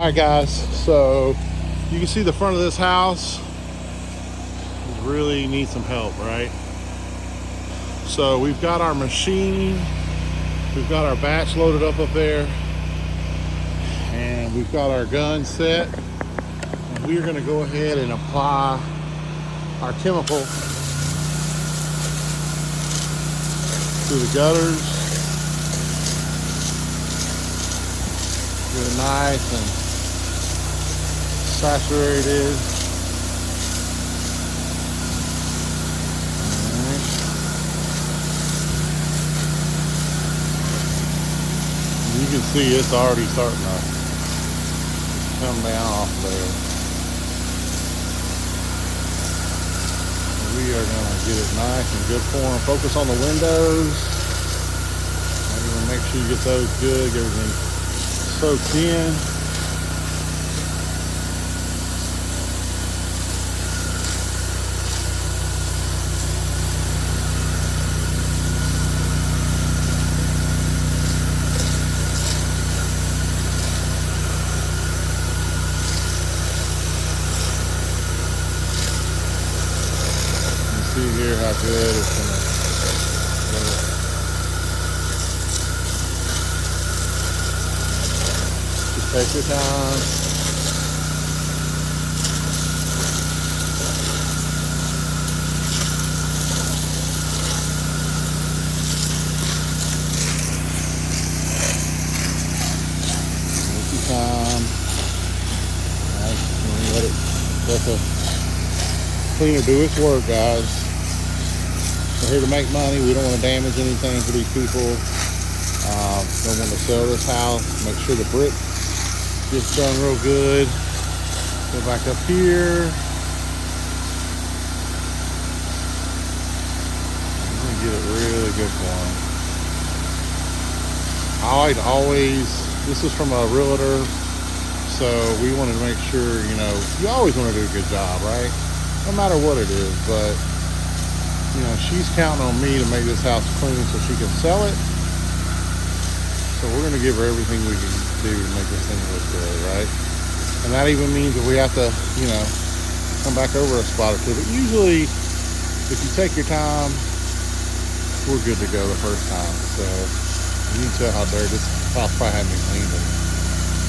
All right, guys, so you can see the front of this house really needs some help, right? So we've got our machine, we've got our batch loaded up there, and we've got our gun set, and we're gonna go ahead and apply our chemical to the gutters. Get it nice and saturated. Alright. You can see it's already starting to come down off there. We are going to get it nice and good form. Focus on the windows. I'm going to make sure you get those good, get everything soaked in. See here how good it's gonna look. Just take your time. Take your time. Nice. Let the cleaner do its work, guys. We're here to make money. We don't want to damage anything for these people. Don't want to sell this house. Make sure the brick gets done real good. Go back up here. I'm going to get it really good for them. I like to always, this is from a realtor, so we wanted to make sure, you always want to do a good job, right? No matter what it is, but she's counting on me to make this house clean so she can sell it. So we're going to give her everything we can do to make this thing look good, right? And that even means that we have to, come back over a spot or two. But usually, if you take your time, we're good to go the first time. So you can tell how dirty this house probably hadn't been cleaned in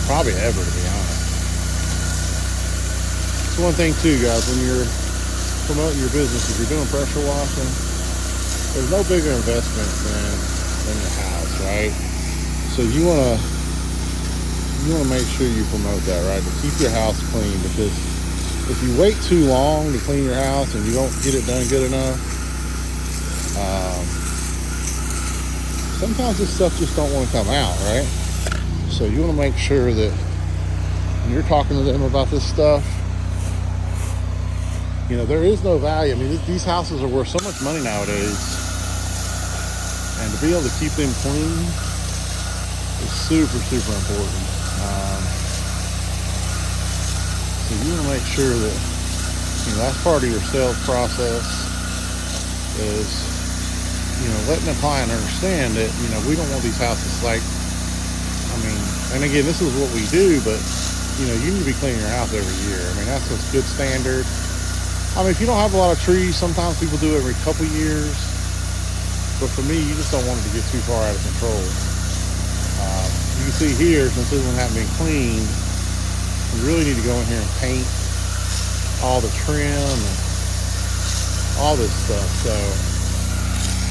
probably ever, to be honest. It's one thing too, guys, when you're promoting your business, if you're doing pressure washing, there's no bigger investment than your house, right? So you want to make sure you promote that, right? To keep your house clean, because if you wait too long to clean your house and you don't get it done good enough, sometimes this stuff just don't want to come out, right? So you want to make sure that when you're talking to them about this stuff, there is no value. I mean, these houses are worth so much money nowadays, and to be able to keep them clean is super, super important. So you want to make sure that that's part of your sales process is letting the client understand that we don't want these houses and again, this is what we do, but you need to be cleaning your house every year. I mean, that's a good standard. I mean, if you don't have a lot of trees, sometimes people do it every couple years. But for me, you just don't want it to get too far out of control. You can see here, since this one hasn't been cleaned, you really need to go in here and paint all the trim and all this stuff. So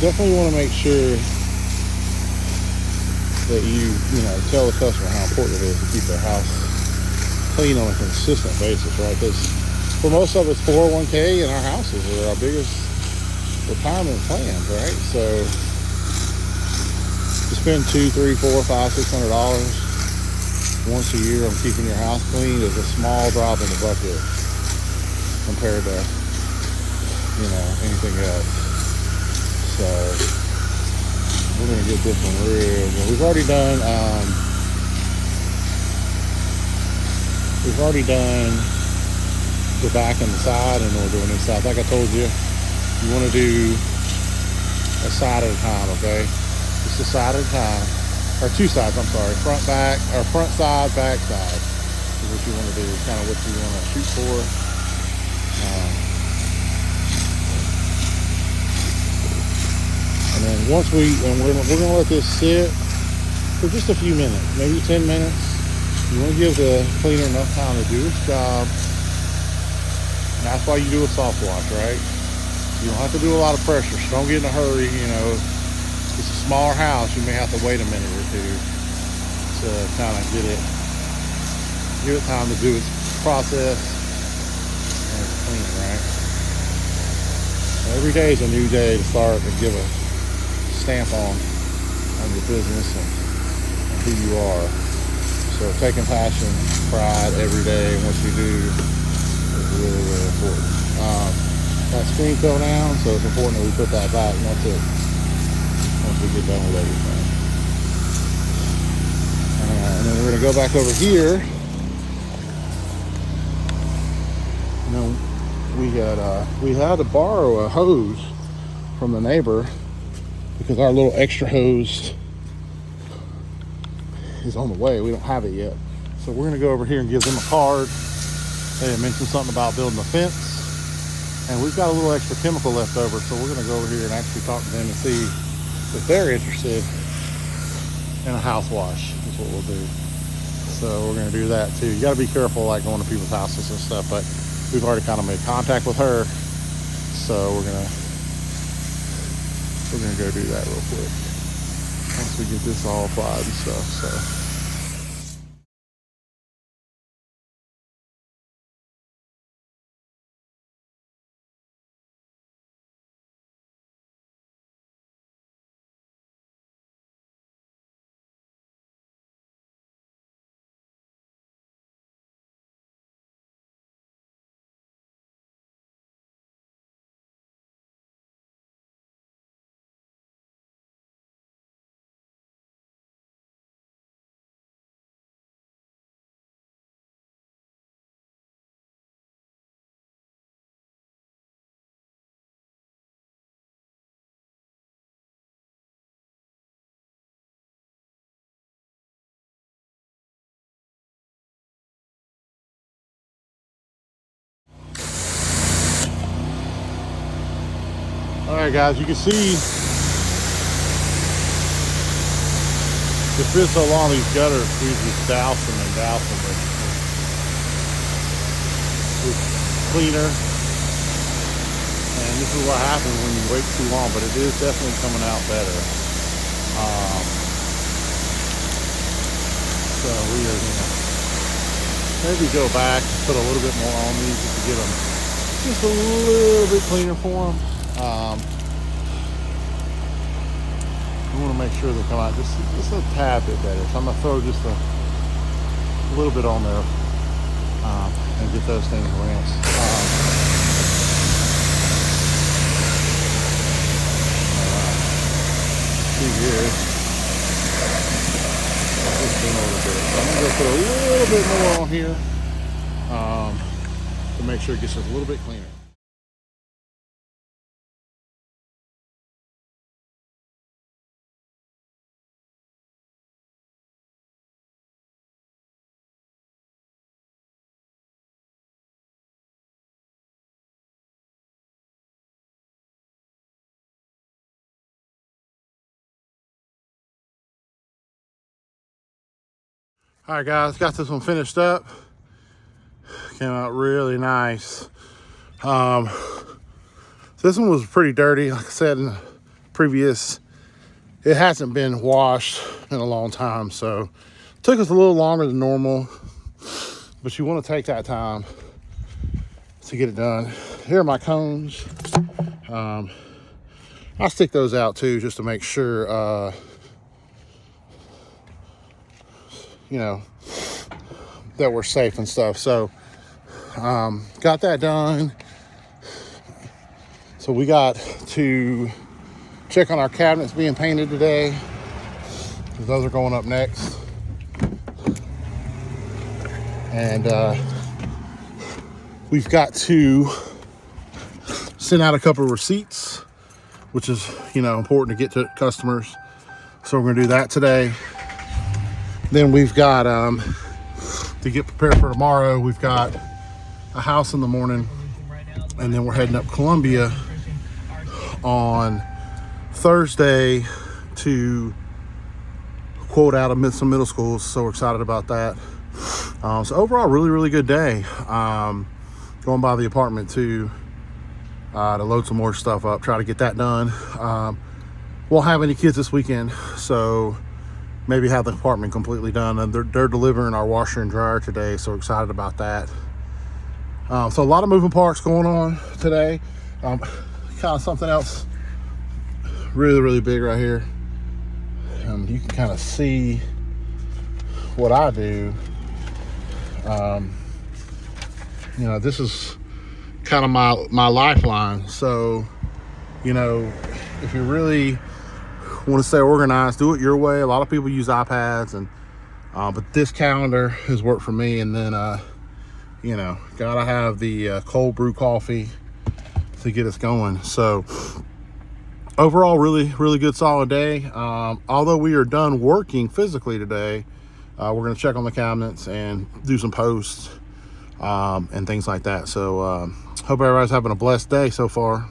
definitely want to make sure that you tell the customer how important it is to keep their house clean on a consistent basis, right? Because for most of us, 401k and our houses are our biggest retirement plans, right? So to spend $200, $300, $400, $500, $600 once a year on keeping your house clean is a small drop in the bucket compared to anything else. So we're gonna get this one real good. We've already done the back and the side, and we're doing this side. Like I told you, you want to do a side at a time, okay? Just a side at a time. Or two sides, I'm sorry. Front, back, or front side, back side. is what you want to do, kind of what you want to shoot for. And then we're gonna let this sit for just a few minutes, maybe 10 minutes. You want to give the cleaner enough time to do its job. And that's why you do a soft wash, right? You don't have to do a lot of pressure, so don't get in a hurry. It's a smaller house. You may have to wait a minute or two to kind of give it time to do its process and clean, right? Every day is a new day to start and give a stamp on your business and who you are. So taking passion, pride every day in what you do is really, really important. That screen fell down, so it's important that we put that back once we get done with everything. And then we're gonna go back over here. We had to borrow a hose from the neighbor because our little extra hose is on the way. We don't have it yet. So we're gonna go over here and give them a card. They had mentioned something about building a fence. And we've got a little extra chemical left over, so we're gonna go over here and actually talk to them and see if they're interested in a house wash, is what we'll do. So we're gonna do that too. You gotta be careful like going to people's houses and stuff, but we've already kind of made contact with her. So we're gonna go do that real quick once we get this all applied and stuff, so. All right, guys, you can see it fits along these gutters. We just douse them with cleaner. And this is what happens when you wait too long, but it is definitely coming out better. So we are gonna maybe go back and put a little bit more on these just to get them just a little bit cleaner for them. We want to make sure they come out just a tad bit better. So I'm going to throw just a little bit on there and get those things rinsed. See here. Just a little bit. So I'm going to put a little bit more on here to make sure it gets just a little bit cleaner. All right, guys, got this one finished up. Came out really nice. This one was pretty dirty. Like I said in the previous, it hasn't been washed in a long time, so it took us a little longer than normal, but you want to take that time to get it done. Here are my cones. I'll stick those out too, just to make sure, that we're safe and stuff. So got that done. So we got to check on our cabinets being painted today, because those are going up next. And we've got to send out a couple of receipts, which is important to get to customers. So we're gonna do that today. Then we've got to get prepared for tomorrow. We've got a house in the morning, and then we're heading up Columbia on Thursday to quote out of some middle schools. So we're excited about that. So overall, really good day. Going by the apartment to load some more stuff up, try to get that done. Won't have any kids this weekend, so maybe have the apartment completely done. And they're delivering our washer and dryer today, so we're excited about that. So a lot of moving parts going on today. Kind of something else really big right here. You can kind of see what I do. You know, this is kind of my lifeline. So, you know, if you really want to stay organized, do it your way. A lot of people use iPads, and but this calendar has worked for me. And then you know, gotta have the cold brew coffee to get us going. So overall, really good solid day. Although we are done working physically today, we're going to check on the cabinets and do some posts and things like that. So hope everybody's having a blessed day so far.